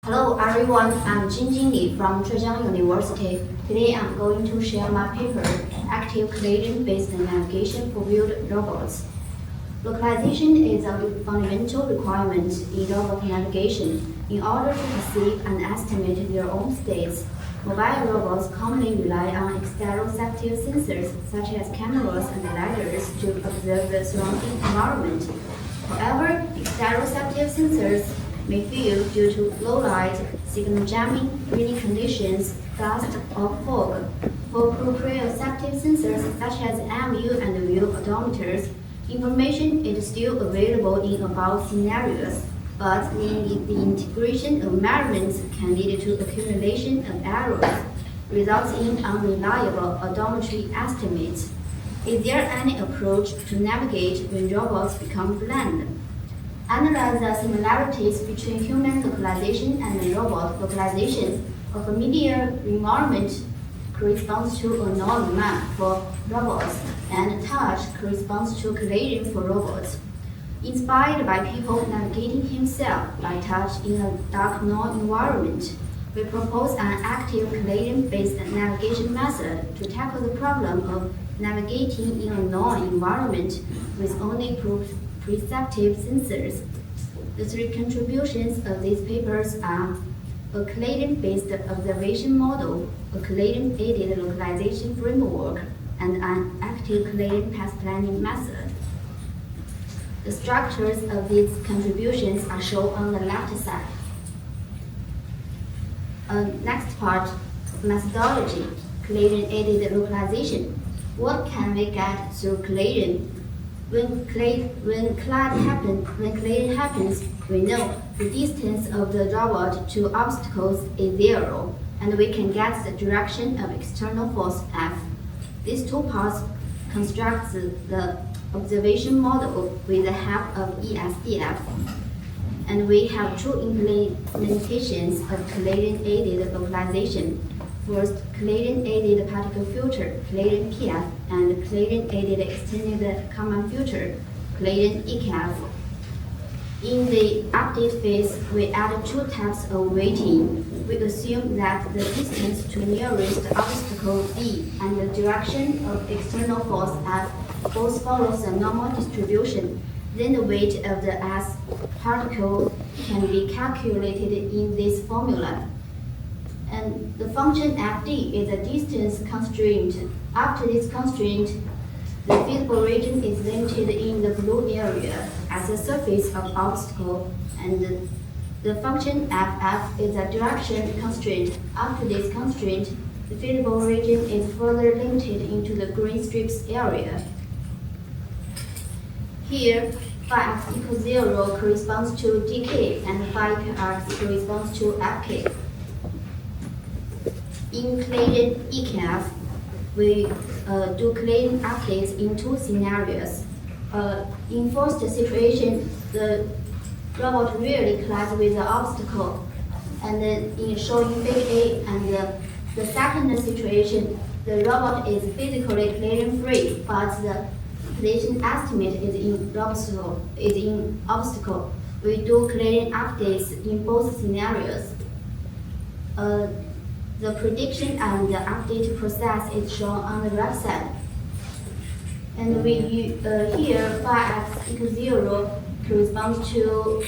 Hello everyone, I'm Jingjing Li from Zhejiang University. Today I'm going to share my paper, Active Collision-Based Navigation for Wheeled Robots. Localization is a fundamental requirement in robot navigation. In order to perceive and estimate their own states, mobile robots commonly rely on exteroceptive sensors such as cameras and lidars to observe the surrounding environment. However, exteroceptive sensors may fail due to low light, signal jamming, rainy conditions, dust, or fog. For proprioceptive sensors such as MU and wheel odometers, information is still available in above scenarios, but the integration of measurements can lead to accumulation of errors, resulting in unreliable odometry estimates. Is there any approach to navigate when robots become blind? Analyze the similarities between human localization and robot localization. A familiar environment corresponds to a known map for robots, and touch corresponds to collision for robots. Inspired by people navigating himself by touch in a dark known environment, we propose an active collision-based navigation method to tackle the problem of navigating in a known environment with only perceptive sensors. The three contributions of these papers are a collision-based observation model, a collision-aided localization framework, and an active collision path planning method. The structures of these contributions are shown on the left side. Next part, methodology, collision-aided localization. What can we get through collision? When collision happens, we know the distance of the robot to obstacles is zero, and we can get the direction of external force F. These two parts construct the observation model with the help of ESDF. And we have two implementations of collision-aided localization. First, collision-aided particle filter, collision PF, and collision-aided extended command filter, collision ECAF. In the update phase, we add two types of weighting. We assume that the distance to nearest obstacle D and the direction of external force F both follows a normal distribution. Then the weight of the S particle can be calculated in this formula. And the function Fd is a distance constraint. After this constraint, the feasible region is limited in the blue area as the surface of obstacle, and the function Ff is a direction constraint. After this constraint, the feasible region is further limited into the green strips area. Here, phi x equals 0 corresponds to dk, and phi x corresponds to fk. In collision ECAF, we do collision updates in two scenarios. In first situation, the robot really collides with the obstacle, and then in showing big A, and the second situation, the robot is physically collision free, but the collision estimate is in obstacle. We do collision updates in both scenarios. The prediction and the update process is shown on the left side. And we here phi x equals 0 corresponds to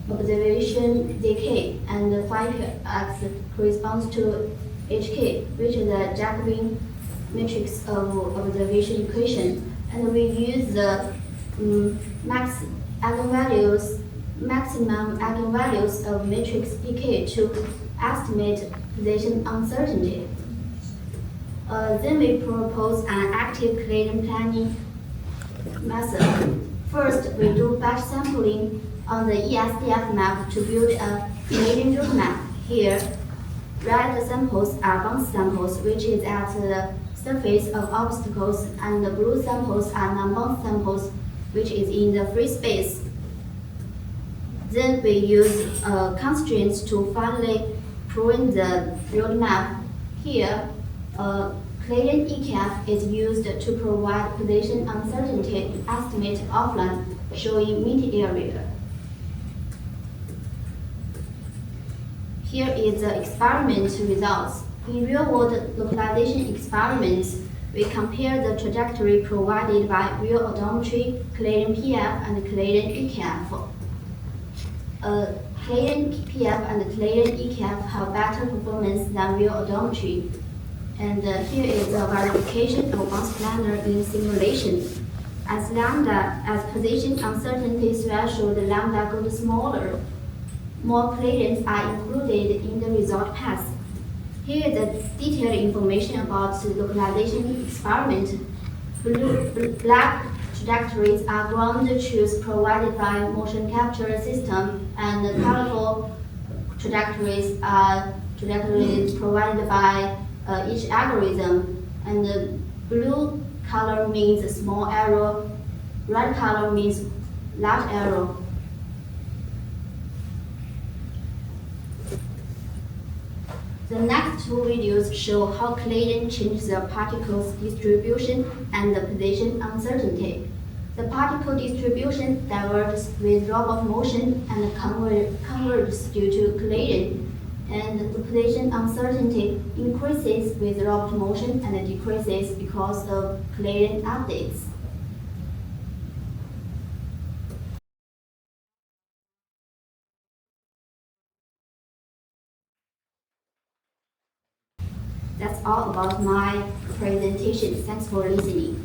observation dk, and phi x corresponds to hk, which is the Jacobian matrix of observation equation. And we use the maximum eigenvalues of matrix dk to estimate position uncertainty. Then we propose an active collision planning method. First, we do batch sampling on the ESDF map to build a collision route map. Here, red samples are bounce samples, which is at the surface of obstacles, and the blue samples are non-bounce samples, which is in the free space. Then we use constraints to finally prune the roadmap. Here, collision ECAF is used to provide position uncertainty estimate offline, showing mid area. Here is the experiment results. In real-world localization experiments, we compare the trajectory provided by real odometry, Canadian PF, and Canadian EKF. Canadian PF and Canadian EKF have better performance than real odometry. And here is the verification of bounce planner in simulation. As position uncertainty threshold lambda goes smaller, more Canadians are included in the result path. Here is the detailed information about the localization experiment. Black trajectories are ground truths provided by motion capture system, and the colorful trajectories are trajectories provided by each algorithm. And the blue color means small error, red color means large error. The next two videos show how Canadian changes the particles distribution and the position uncertainty. The particle distribution diverges with robot motion and converges due to Canadian, and the position uncertainty increases with robot motion and decreases because of Canadian updates. That's all about my presentation. Thanks for listening.